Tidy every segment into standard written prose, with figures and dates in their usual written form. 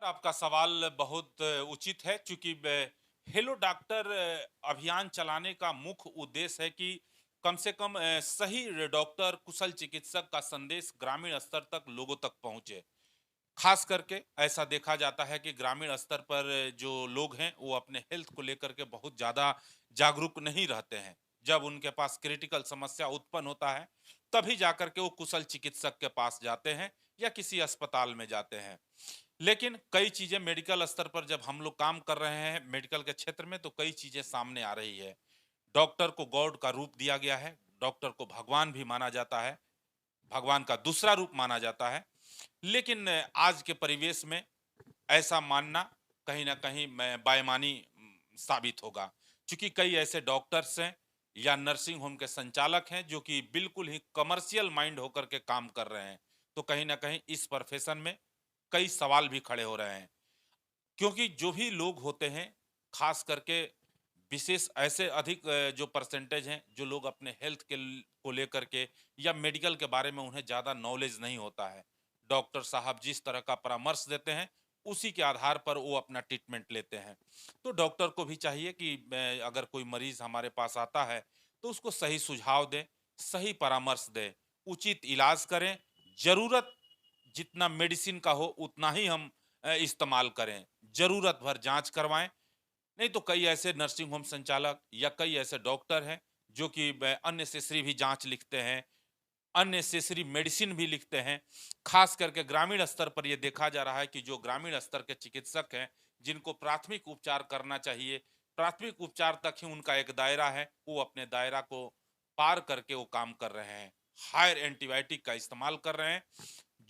आपका सवाल बहुत उचित है क्योंकि हेलो डॉक्टर अभियान चलाने का मुख्य उद्देश्य है कि कम से कम सही डॉक्टर कुशल चिकित्सक का संदेश ग्रामीण स्तर तक लोगों तक पहुंचे। खास करके ऐसा देखा जाता है कि ग्रामीण स्तर पर जो लोग हैं वो अपने हेल्थ को लेकर के बहुत ज़्यादा जागरूक नहीं रहते हैं। जब उनके पास क्रिटिकल समस्या उत्पन्न होता है तभी जाकर के वो कुशल चिकित्सक के पास जाते हैं या किसी अस्पताल में जाते हैं। लेकिन कई चीजें मेडिकल स्तर पर जब हम लोग काम कर रहे हैं मेडिकल के क्षेत्र में तो कई चीजें सामने आ रही है। डॉक्टर को गॉड का रूप दिया गया है, डॉक्टर को भगवान भी माना जाता है, भगवान का दूसरा रूप माना जाता है। लेकिन आज के परिवेश में ऐसा मानना कहीं ना कहीं बेईमानी साबित होगा, क्योंकि कई ऐसे डॉक्टर्स हैं या नर्सिंग होम के संचालक हैं जो कि बिल्कुल ही कमर्शियल माइंड होकर के काम कर रहे हैं। तो कहीं ना कहीं इस प्रोफेशन में कई सवाल भी खड़े हो रहे हैं, क्योंकि जो भी लोग होते हैं, खास करके विशेष ऐसे अधिक जो परसेंटेज हैं जो लोग अपने हेल्थ को लेकर के या मेडिकल के बारे में उन्हें ज़्यादा नॉलेज नहीं होता है। डॉक्टर साहब जिस तरह का परामर्श देते हैं उसी के आधार पर वो अपना ट्रीटमेंट लेते हैं। तो डॉक्टर को भी चाहिए कि अगर कोई मरीज हमारे पास आता है तो उसको सही सुझाव दें, सही परामर्श दें, उचित इलाज करें। जरूरत जितना मेडिसिन का हो उतना ही हम इस्तेमाल करें। ज़रूरत भर जाँच करवाएँ, नहीं तो कई ऐसे नर्सिंग होम संचालक या कई ऐसे डॉक्टर हैं जो कि अननेसेसरी भी जाँच लिखते हैं, अननेसेसरी मेडिसिन भी लिखते हैं। ख़ास करके ग्रामीण स्तर पर ये देखा जा रहा है कि जो ग्रामीण स्तर के चिकित्सक हैं, जिनको प्राथमिक उपचार करना चाहिए, प्राथमिक उपचार तक ही उनका एक दायरा है, वो अपने दायरा को पार करके वो काम कर रहे हैं। हायर एंटीबायोटिक का इस्तेमाल कर रहे हैं।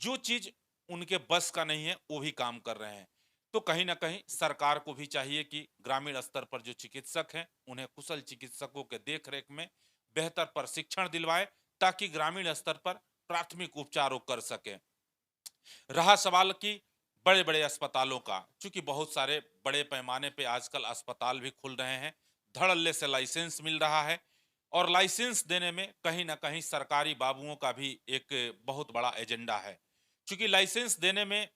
जो चीज़ उनके बस का नहीं है, वो भी काम कर रहे हैं। तो कहीं न कहीं सरकार को भी चाहिए कि ग्रामीण स्तर पर जो चिकित्सक हैं, उन्हें कुशल चिकित्सकों के देख-रेख में बेहतर प्रशिक्षण दिलवाए, ताकि ग्रामीण स्तर पर प्राथमिक उपचार वो कर सकें। रहा सवाल कि बड़े-बड़े अस्पतालों का, चूँकि बहुत सारे बड़े पैमाने पे आजकल अस्पताल भी खुल रहे हैं, धड़ल्ले से लाइसेंस मिल रहा है और लाइसेंस देने में कहीं न कहीं सरकारी बाबुओं का भी एक बहुत बड़ा एजेंडा है। चूँकि लाइसेंस देने में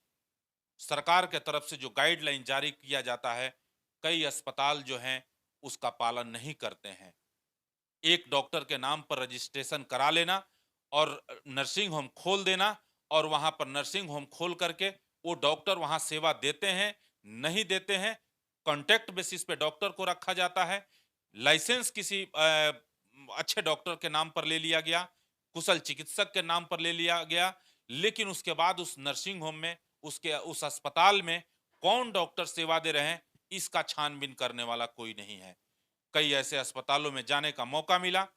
सरकार के तरफ से जो गाइडलाइन जारी किया जाता है, कई अस्पताल जो हैं, उसका पालन नहीं करते हैं। एक डॉक्टर के नाम पर रजिस्ट्रेशन करा लेना और नर्सिंग होम खोल देना और वहाँ पर नर्सिंग होम खोल करके वो डॉक्टर वहाँ सेवा देते हैं, नहीं देते हैं, कॉन्ट्रैक्ट बेसिस पे डॉक्टर को रखा जाता है। लाइसेंस किसी अच्छे डॉक्टर के नाम पर ले लिया गया, कुशल चिकित्सक के नाम पर ले लिया गया, लेकिन उसके बाद उस नर्सिंग होम में, उसके उस अस्पताल में कौन डॉक्टर सेवा दे रहे हैं, इसका छानबीन करने वाला कोई नहीं है। कई ऐसे अस्पतालों में जाने का मौका मिला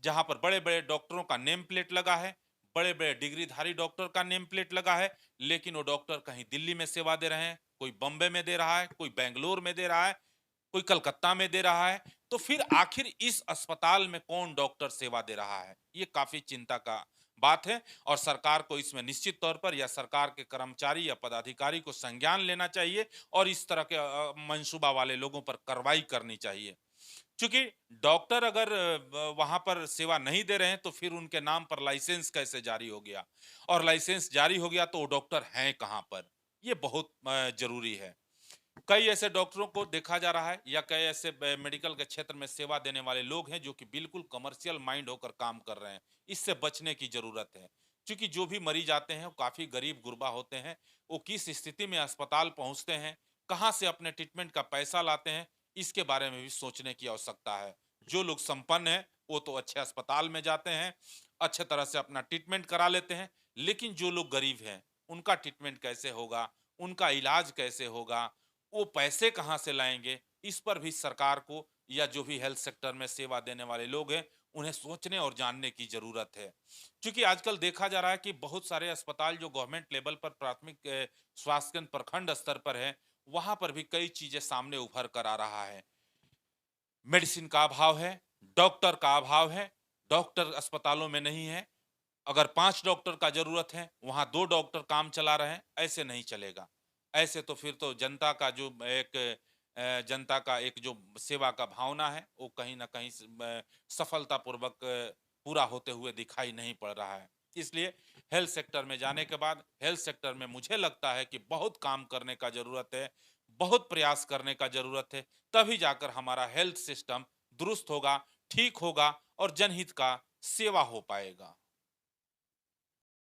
जहां पर बड़े-बड़े डॉक्टरों का नेम प्लेट लगा है, बड़े-बड़े डिग्रीधारी डॉक्टर का नेम प्लेट लगा है, लेकिन वो डॉक्टर कहीं दिल्ली में सेवा दे रहे हैं, कोई बॉम्बे में दे रहा है, कोई बेंगलोर में दे रहा है, कोई कलकत्ता में दे रहा है। तो फिर आखिर इस अस्पताल में कौन डॉक्टर सेवा दे रहा है? ये काफ़ी चिंता का बात है और सरकार को इसमें निश्चित तौर पर या सरकार के कर्मचारी या पदाधिकारी को संज्ञान लेना चाहिए और इस तरह के मंसूबा वाले लोगों पर कार्रवाई करनी चाहिए। चूँकि डॉक्टर अगर वहाँ पर सेवा नहीं दे रहे हैं तो फिर उनके नाम पर लाइसेंस कैसे जारी हो गया? और लाइसेंस जारी हो गया तो वो डॉक्टर हैं कहाँ पर? ये बहुत ज़रूरी है। कई ऐसे डॉक्टरों को देखा जा रहा है या कई ऐसे मेडिकल के क्षेत्र में सेवा देने वाले लोग हैं जो कि बिल्कुल कमर्शियल माइंड होकर काम कर रहे हैं। इससे बचने की ज़रूरत है। क्योंकि जो भी मरीज आते हैं वो काफ़ी गरीब गुरबा होते हैं। वो किस स्थिति में अस्पताल पहुँचते हैं, कहाँ से अपने ट्रीटमेंट का पैसा लाते हैं, इसके बारे में भी सोचने की आवश्यकता है। जो लोग संपन्न हैं वो तो अच्छे अस्पताल में जाते हैं, अच्छे तरह से अपना ट्रीटमेंट करा लेते हैं। लेकिन जो लोग गरीब हैं, उनका ट्रीटमेंट कैसे होगा, उनका इलाज कैसे होगा, वो पैसे कहाँ से लाएँगे? इस पर भी सरकार को या जो भी हेल्थ सेक्टर में सेवा देने वाले लोग हैं, उन्हें सोचने और जानने की ज़रूरत है। क्योंकि आजकल देखा जा रहा है कि बहुत सारे अस्पताल जो गवर्नमेंट लेवल पर प्राथमिक स्वास्थ्य केंद्र प्रखंड स्तर पर हैं, वहाँ पर भी कई चीज़ें सामने उभर कर आ रहा है। मेडिसिन का अभाव है, डॉक्टर का अभाव है, डॉक्टर अस्पतालों में नहीं है। अगर 5 डॉक्टर का ज़रूरत है, वहाँ 2 डॉक्टर काम चला रहे हैं, ऐसे नहीं चलेगा। ऐसे तो फिर तो जनता का जो एक जनता का एक जो सेवा का भावना है, वो कहीं न कहीं सफलतापूर्वक पूरा होते हुए दिखाई नहीं पड़ रहा है। इसलिए हेल्थ सेक्टर में जाने के बाद हेल्थ सेक्टर में मुझे लगता है कि बहुत काम करने का ज़रूरत है, बहुत प्रयास करने का ज़रूरत है, तभी जाकर हमारा हेल्थ सिस्टम दुरुस्त होगा, ठीक होगा और जनहित का सेवा हो पाएगा।